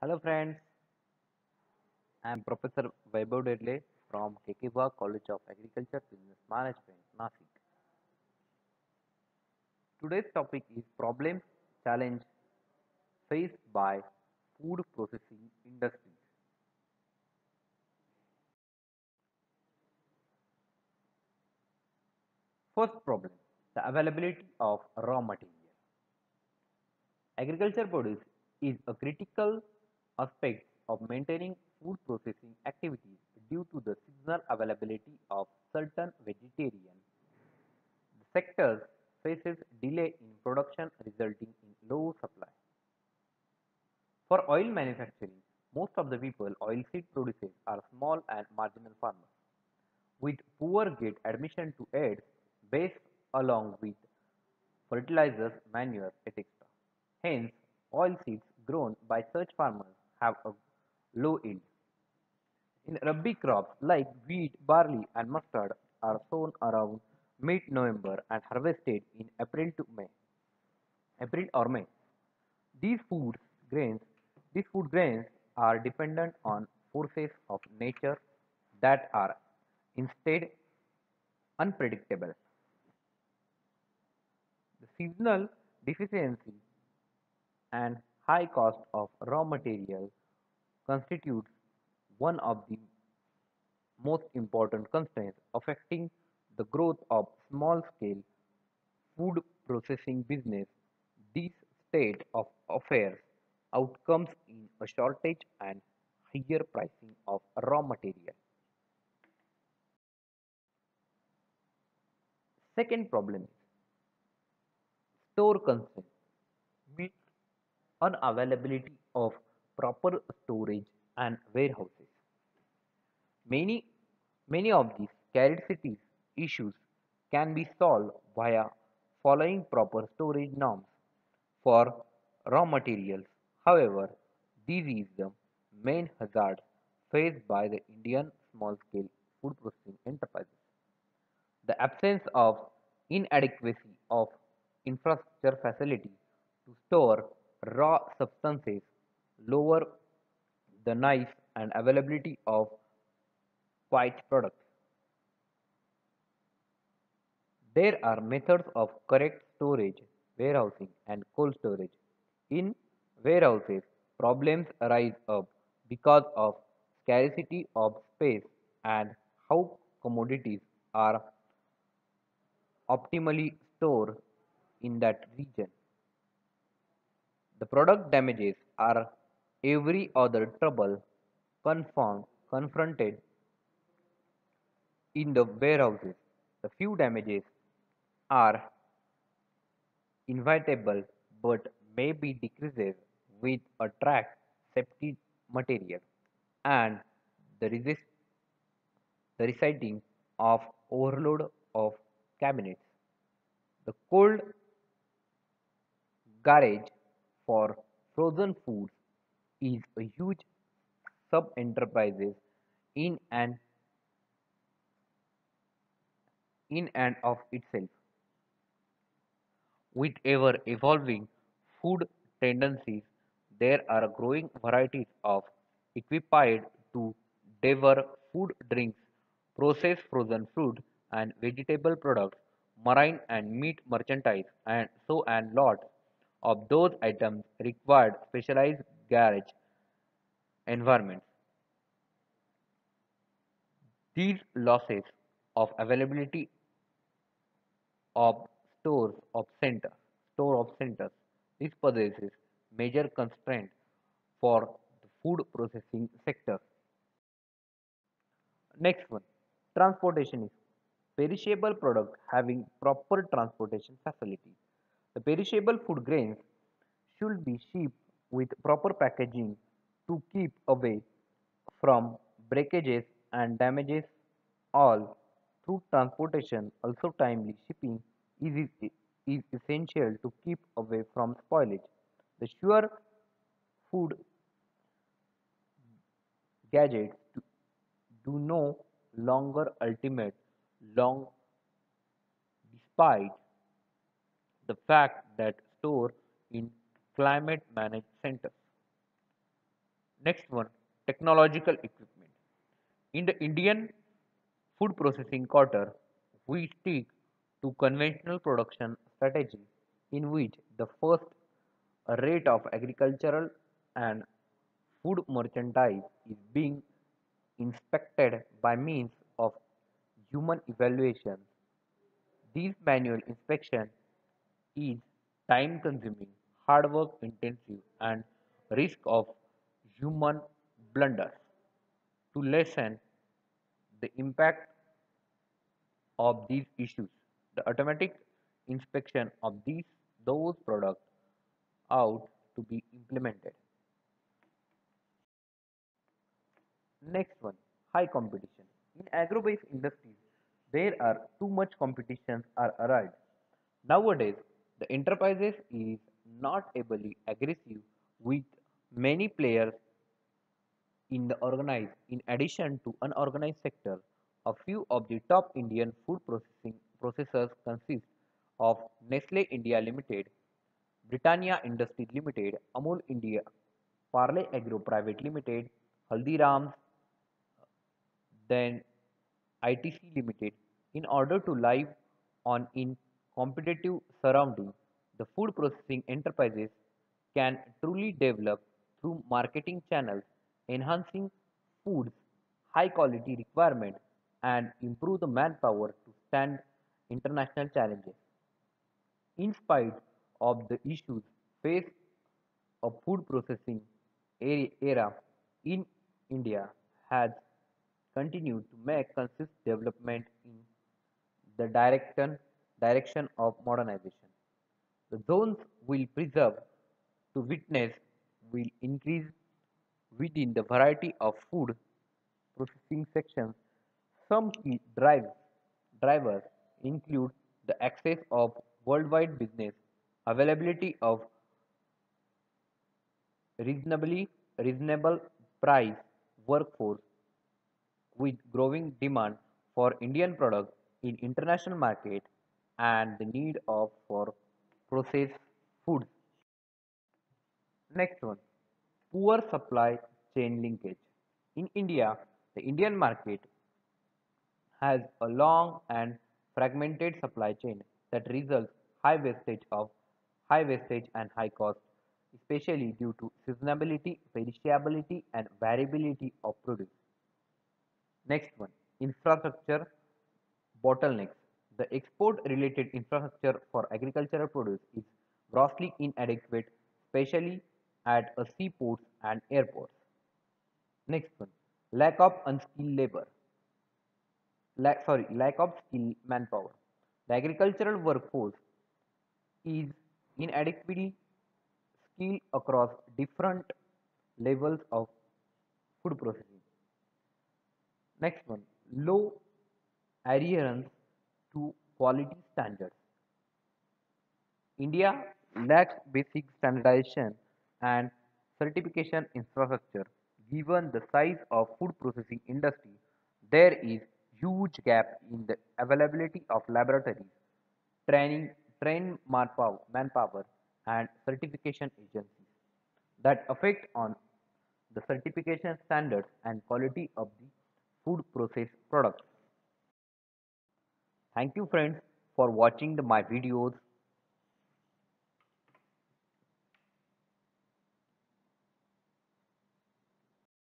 Hello friends, I am Professor Vaibhav Dedle from Kekiva College of Agriculture Business Management, Nasik. Today's topic is problems, challenge faced by food processing industries. First problem, the availability of raw material. Agriculture produce is a critical aspect of maintaining food processing activities due to the seasonal availability of certain vegetarian. The sector faces delay in production resulting in low supply. For oil manufacturing, most of the people oilseed producers are small and marginal farmers with poor gate admission to aids based along with fertilizers, manure, etc. Hence, oilseeds grown by such farmers have a low yield. In Rabi crops like wheat, barley and mustard are sown around mid-November and harvested in April or May. These food grains these food grains are dependent on forces of nature that are instead unpredictable. The seasonal deficiency and high cost of raw material constitutes one of the most important constraints affecting the growth of small-scale food processing business. This state of affairs outcomes in a shortage and higher pricing of raw material. Second problem is store constraint, means unavailability of proper storage and warehouses. Many many of these scarcity issues can be solved via following proper storage norms for raw materials. However, this is the main hazard faced by the Indian small-scale food processing enterprises. The absence of inadequacy of infrastructure facility to store raw substances lower the nice and availability of quiet products. There are methods of correct storage, warehousing, and cold storage. In warehouses, problems arise up because of scarcity of space and how commodities are optimally stored in that region. The product damages are every other trouble confronted in the warehouses. The few damages are inevitable but may be decreased with a track safety material and the reciting of overload of cabinets. The cold garage for frozen foods is a huge sub-enterprises in and of itself. With ever evolving food tendencies, there are growing varieties of equipped to devour food drinks, processed frozen fruit and vegetable products, marine and meat merchandise, and so and lot of those items required specialized garage environments. These losses of availability of store of centers. This possesses major constraint for the food processing sector. Next one, transportation is perishable product having proper transportation facilities. The perishable food grains should be shipped with proper packaging to keep away from breakages and damages all through transportation. Also timely shipping is essential to keep away from spoilage. The sure food gadgets do no longer ultimate long despite the fact that store in climate managed centers. Next one, technological equipment. In the Indian food processing quarter, we stick to conventional production strategy in which the first rate of agricultural and food merchandise is being inspected by means of human evaluation. This manual inspection is time consuming, hard work intensive, and risk of human blunders. To lessen the impact of these issues, the automatic inspection of those products out to be implemented. Next one, high competition. In agro-based industries, there are too much competitions are arrived. Nowadays, the enterprises is not ably aggressive with many players in the organized. In addition to unorganized sector, a few of the top Indian food processing processors consist of Nestle India Limited, Britannia Industries Limited, Amul India, Parle Agro Private Limited, Haldirams, then ITC Limited. In order to live on in competitive surroundings, the food processing enterprises can truly develop through marketing channels, enhancing food's high quality requirement and improve the manpower to stand international challenges. In spite of the issues faced a food processing era in India has continued to make consistent development in the direction of modernization. The zones will preserve to witness will increase within the variety of food processing sections. Some key drivers include the access of worldwide business, availability of reasonable price workforce with growing demand for Indian products in international market and the need of for processed foods. Next one, poor supply chain linkage. In India, the Indian market has a long and fragmented supply chain that results high wastage and high cost, especially due to seasonality, perishability, and variability of produce. Next one, infrastructure bottlenecks. The export-related infrastructure for agricultural produce is grossly inadequate, especially at seaports and airports. Next one, lack of unskilled labor. Lack of skilled manpower. The agricultural workforce is inadequately skilled across different levels of food processing. Next one, low adherence to quality standards. India lacks basic standardization and certification infrastructure. Given the size of food processing industry, there is huge gap in the availability of laboratories, training, manpower, and certification agencies that affect on the certification standards and quality of the food processed products. Thank you friends for watching my videos.